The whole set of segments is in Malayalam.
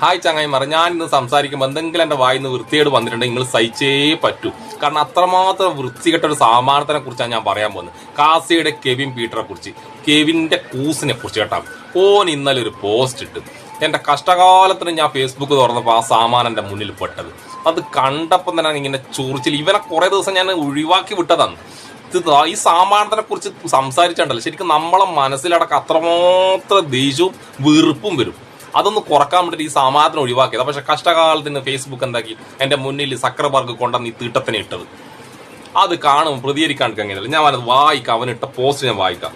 ഹായ് ചങ്ങായിമാർ, ഞാൻ ഇന്ന് സംസാരിക്കുമ്പോൾ എന്തെങ്കിലും എൻ്റെ വായിന്ന് വൃത്തികേട് വന്നിട്ടുണ്ടെങ്കിൽ നിങ്ങൾ സഹിച്ചേ പറ്റൂ. കാരണം അത്രമാത്രം വൃത്തികെട്ട ഒരു സാമാനത്തിനെ കുറിച്ചാണ് ഞാൻ പറയാൻ പോകുന്നത്. കാസയുടെ കെവിൻ പീറ്ററെ കുറിച്ച്, കെവിൻ്റെ കൂസിനെ കുറിച്ച് കേട്ടാ. ഓൻ ഇന്നലെ ഒരു പോസ്റ്റ് ഇട്ട്. എൻ്റെ കഷ്ടകാലത്തിന് ഞാൻ ഫേസ്ബുക്ക് തുറന്നപ്പോൾ ആ സാമാനം എൻ്റെ മുന്നിൽ പെട്ടത്. അത് കണ്ടപ്പോൾ തന്നെ ഇങ്ങനെ ചൊറിച്ചിൽ. ഇവനെ കുറേ ദിവസം ഞാൻ ഒഴിവാക്കി വിട്ടതാണ്. ഈ സാമാനത്തിനെ കുറിച്ച് സംസാരിച്ചിട്ടുണ്ടല്ലോ, ശരിക്കും നമ്മളെ മനസ്സിലടക്കം അത്രമാത്രം ദേഷ്യവും വെറുപ്പും വരും. അതൊന്ന് കുറക്കാൻ വേണ്ടിയിട്ട് ഈ സാമാനത്തിന് ഒഴിവാക്കിയത്. പക്ഷെ കഷ്ടകാലത്തിന് ഫേസ്ബുക്ക് എന്താക്കി എൻ്റെ മുന്നിൽ സക്കർബർഗ് കൊണ്ടുവന്ന് ഈ തീട്ടത്തിനെ ഇട്ടത്. അത് കാണുമ്പോൾ പ്രതികരിക്കാൻ കഴിയുന്നില്ല. ഞാൻ അത് വായിക്കാം, അവനിട്ട പോസ്റ്റ് ഞാൻ വായിക്കാം.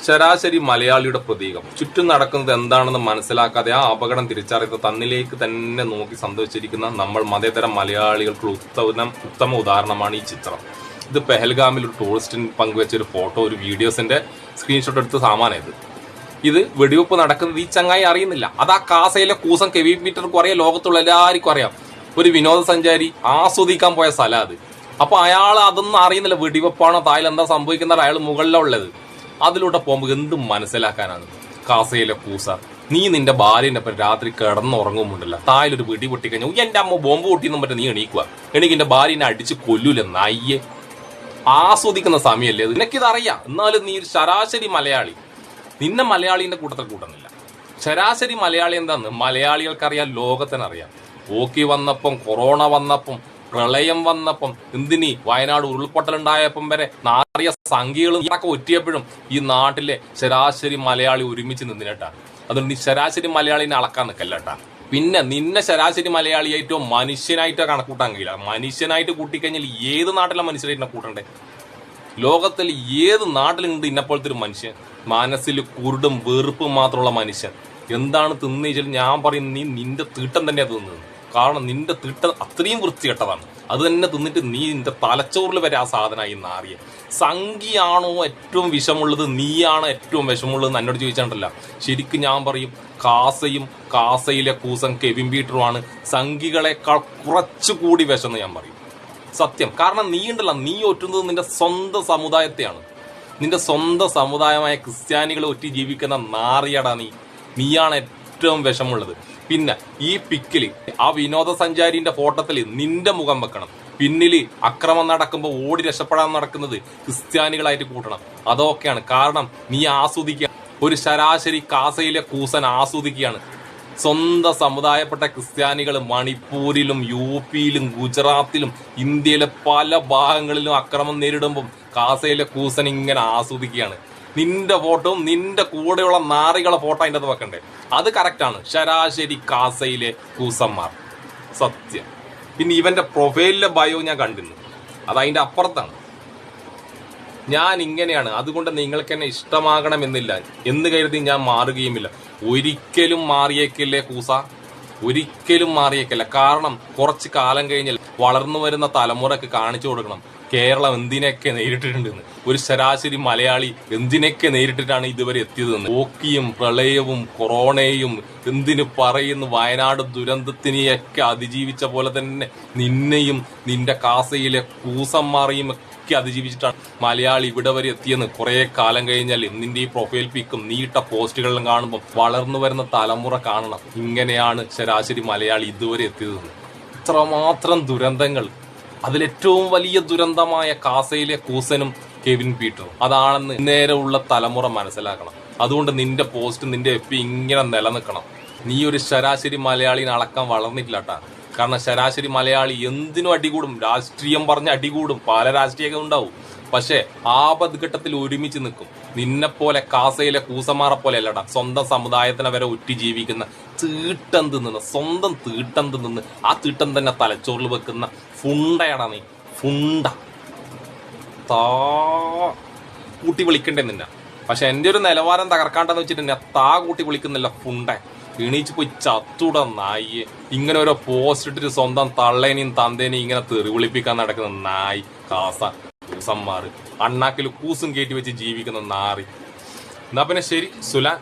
ശരാശരി മലയാളിയുടെ പ്രതീകം. ചുറ്റും നടക്കുന്നത് എന്താണെന്ന് മനസ്സിലാക്കാതെ ആ അപകടം തിരിച്ചറിയുന്ന തന്നിലേക്ക് തന്നെ നോക്കി സന്തോഷിച്ചിരിക്കുന്ന നമ്മൾ മതേതര മലയാളികൾക്കുള്ള ഉത്തമ ഉദാഹരണമാണ് ഈ ചിത്രം. ഇത് പെഹൽഗാമിൽ ഒരു ടൂറിസ്റ്റിന് പങ്കുവെച്ച ഒരു ഫോട്ടോ, ഒരു വീഡിയോസിന്റെ സ്ക്രീൻഷോട്ട് എടുത്ത സാമാനം. ഇത് വെടിവെപ്പ് നടക്കുന്നത് ഈ ചങ്ങായി അറിയുന്നില്ല. അത് ആ കാസയിലെ കൂസം കെവിൻ പീറ്റർക്കും അറിയാം, ലോകത്തുള്ള എല്ലാവർക്കും അറിയാം. ഒരു വിനോദസഞ്ചാരി ആസ്വദിക്കാൻ പോയ സ്ഥലം അത്. അപ്പൊ അയാൾ അതൊന്നും അറിയുന്നില്ല. വെടിവെപ്പാണോ തായിൽ എന്താ സംഭവിക്കുന്നത്, അയാൾ മുകളിലുള്ളത്. അതിലൂടെ പോകുമ്പോൾ എന്തും മനസ്സിലാക്കാനാണ്. കാസയിലെ കൂസ, നീ നിന്റെ ഭാര്യന്റെ ഒപ്പം രാത്രി കിടന്നുറങ്ങുമുണ്ടല്ല, തായിലൊരു വെടി പൊട്ടിക്കഴിഞ്ഞാൽ എന്റെ അമ്മ ബോംബ് പൊട്ടിയെന്നും പറ്റും നീ എണീക്കുക. എനിക്ക് എന്റെ ഭാര്യനെ അടിച്ച് കൊല്ലൂല നായിയെ. ആസ്വദിക്കുന്ന സമയമല്ലേ അത്. നിനക്കിതറിയാം. എന്നാലും നീ ഒരു ശരാശരി മലയാളി. നിന്നെ മലയാളിന്റെ കൂട്ടത്തിൽ കൂട്ടുന്നില്ല. ശരാശരി മലയാളി എന്താന്ന് മലയാളികൾക്കറിയാം, ലോകത്തിനറിയാം. ഓക്കി വന്നപ്പം, കൊറോണ വന്നപ്പം, പ്രളയം വന്നപ്പം, എന്തിനീ വയനാട് ഉരുൾപൊട്ടലുണ്ടായപ്പം വരെ നാറിയ സംഖ്യകളും ഇതൊക്കെ ഒറ്റിയപ്പോഴും ഈ നാട്ടിലെ ശരാശരി മലയാളി ഒരുമിച്ച് നിന്നിട്ടാണ്. അതുകൊണ്ട് നീ ശരാശരി മലയാളിനെ അളക്കാൻ നിൽക്കല്ലേട്ടാ. പിന്നെ നിന്നെ ശരാശരി മലയാളിയായിട്ടോ മനുഷ്യനായിട്ടോ കണക്കൂട്ടാൻ കഴിയില്ല. മനുഷ്യനായിട്ട് കൂട്ടിക്കഴിഞ്ഞാൽ ഏത് നാട്ടിലെ മനുഷ്യരായിട്ടാ കൂട്ടണ്ടേ? ലോകത്തിൽ ഏത് നാട്ടിലുണ്ട് ഇന്നപ്പോഴത്തെ ഒരു മനുഷ്യൻ? മനസ്സിൽ കുരുടും വെറുപ്പും മാത്രമുള്ള മനുഷ്യൻ. എന്താണ് തിന്നുവെച്ചാൽ ഞാൻ പറയും, നീ നിന്റെ തീട്ടം തന്നെയാണ് തിന്നത്. കാരണം നിന്റെ തീട്ടം അത്രയും വൃത്തികെട്ടതാണ്. അത് തന്നെ തിന്നിട്ട് നീ നിന്റെ തലച്ചോറിൽ വരെ ആ സാധനമായി നാറിയ. സംഖ്യയാണോ ഏറ്റവും വിഷമുള്ളത്, നീയാണോ ഏറ്റവും വിഷമുള്ളത് എന്നോട് ചോദിച്ചിട്ടുണ്ടല്ല. ശരിക്കും ഞാൻ പറയും, കാസയും കാസയിലെ കൂസം കെവിൻ പീറ്ററുമാണ് സംഖ്യകളെക്കാൾ കുറച്ചുകൂടി വിഷമെന്ന് ഞാൻ പറയും. സത്യം. കാരണം നീ ഉണ്ടല്ല, നീ ഒറ്റുന്നത് നിന്റെ സ്വന്തം സമുദായത്തെയാണ്. നിന്റെ സ്വന്തം സമുദായമായ ക്രിസ്ത്യാനികളെ ഒറ്റി ജീവിക്കുന്ന നാറിയടാ നീയാണ് ഏറ്റവും വിഷമുള്ളത്. പിന്നെ ഈ പിക്കില് ആ വിനോദസഞ്ചാരിന്റെ ഫോട്ടോത്തിൽ നിന്റെ മുഖം വെക്കണം. പിന്നില് അക്രമം നടക്കുമ്പോൾ ഓടി രക്ഷപ്പെടാൻ നടക്കുന്നത് ക്രിസ്ത്യാനികളായിട്ട് കൂട്ടണം. അതൊക്കെയാണ്. കാരണം നീ ആസ്വദിക്കുക. ഒരു ശരാശരി കാസയിലെ കൂസൻ ആസ്വദിക്കുകയാണ്. സ്വന്തം സമുദായപ്പെട്ട ക്രിസ്ത്യാനികൾ മണിപ്പൂരിലും യുപിയിലും ഗുജറാത്തിലും ഇന്ത്യയിലെ പല ഭാഗങ്ങളിലും അക്രമം നേരിടുമ്പം കാസയിലെ കൂസൻ ഇങ്ങനെ ആസ്വദിക്കുകയാണ്. നിന്റെ ഫോട്ടോയും നിന്റെ കൂടെയുള്ള നാറികളെ ഫോട്ടോ അതിൻ്റെ അത് വെക്കണ്ടേ? അത് കറക്റ്റാണ്. ശരാശരി കാസയിലെ കൂസന്മാർ. സത്യം. പിന്നെ ഇവന്റെ പ്രൊഫൈലിലെ ബയോ ഞാൻ കണ്ടിരുന്നു. അത് അതിന്റെ അപ്പുറത്താണ്. ഞാൻ ഇങ്ങനെയാണ്, അതുകൊണ്ട് നിങ്ങൾക്ക് എന്നെ ഇഷ്ടമാകണമെന്നില്ല എന്ന് കരുതി ഞാൻ മാറുകയുമില്ല. ഒരിക്കലും മാറിയേക്കില്ലേ കൂസ, ഒരിക്കലും മാറിയേക്കില്ല. കാരണം കുറച്ച് കാലം കഴിഞ്ഞാൽ വളർന്നു വരുന്ന തലമുറക്ക് കാണിച്ചു കൊടുക്കണം കേരളം എന്തിനൊക്കെ നേരിട്ടിട്ടുണ്ടെന്ന്. ഒരു ശരാശരി മലയാളി എന്തിനൊക്കെ നേരിട്ടിട്ടാണ് ഇതുവരെ എത്തിയതെന്ന്. ഓക്കിയും പ്രളയവും കൊറോണയും എന്തിനു പറയുന്നു, വയനാട് ദുരന്തത്തിനെയൊക്കെ അതിജീവിച്ച പോലെ തന്നെ നിന്നെയും നിന്റെ കാസയിലെ കൂസന്മാരെയും ഒക്കെ അതിജീവിച്ചിട്ടാണ് മലയാളി ഇവിടെ വരെ എത്തിയെന്ന്. കുറെ കാലം കഴിഞ്ഞാൽ നിന്റെ ഈ പ്രൊഫൈൽ പിക്കും നീട്ട പോസ്റ്റുകളിലും കാണുമ്പോൾ വളർന്നു വരുന്ന തലമുറ കാണണം ഇങ്ങനെയാണ് ശരാശരി മലയാളി ഇതുവരെ എത്തിയതെന്ന്. ഇത്രമാത്രം ദുരന്തങ്ങൾ. അതിലേറ്റവും വലിയ ദുരന്തമായ കാസയിലെ കൂസനും കെവിൻ പീറ്ററും അതാണെന്ന് നേരെയുള്ള തലമുറ മനസ്സിലാക്കണം. അതുകൊണ്ട് നിന്റെ പോസ്റ്റ്, നിന്റെ എഫ് ഇങ്ങനെ നിലനിൽക്കണം. നീ ഒരു ശരാശരി മലയാളിനെ അളക്കാൻ വളർന്നിട്ടില്ലാട്ടാ. കാരണം ശരാശരി മലയാളി എന്തിനും അടികൂടും. രാഷ്ട്രീയം പറഞ്ഞ് അടികൂടും. പല രാഷ്ട്രീയമൊക്കെ ഉണ്ടാവും. പക്ഷെ ആപത്ഘട്ടത്തിൽ ഒരുമിച്ച് നിൽക്കും. നിന്നെപ്പോലെ കാസയിലെ കൂസമാറെ പോലെ അല്ലടാ. സ്വന്തം സമുദായത്തിനെ വരെ ഒറ്റി ജീവിക്കുന്ന തീട്ടം തിന്നുന്ന, സ്വന്തം തീട്ടം തിന്നുന്ന, ആ തീട്ടം തന്നെ തലച്ചോറിൽ വെക്കുന്ന ഫുണ്ടയാടാ നീ. ഫുണ്ട കൂട്ടി വിളിക്കണ്ടേ നിന്നെ. പക്ഷെ എൻ്റെ ഒരു നിലവാരം തകർക്കാണ്ടെന്ന് വെച്ചിട്ട് എന്നെ കൂട്ടി വിളിക്കുന്നില്ല. ഫുണ്ട എണീച്ച് പോയി ചത്തുട നായിയെ. ഇങ്ങനെ ഓരോ പോസ്റ്റ് ഇട്ടിട്ട് സ്വന്തം തള്ളേനെയും തന്തേനെയും ഇങ്ങനെ തെറി വിളിപ്പിക്കാൻ നടക്കുന്ന നായി കാസ കൂസന്മാർ. അണ്ണാക്കിൽ കൂസും കയറ്റി വെച്ച് ജീവിക്കുന്ന നാറി. എന്നാ പിന്നെ ശരി സുലാൻ.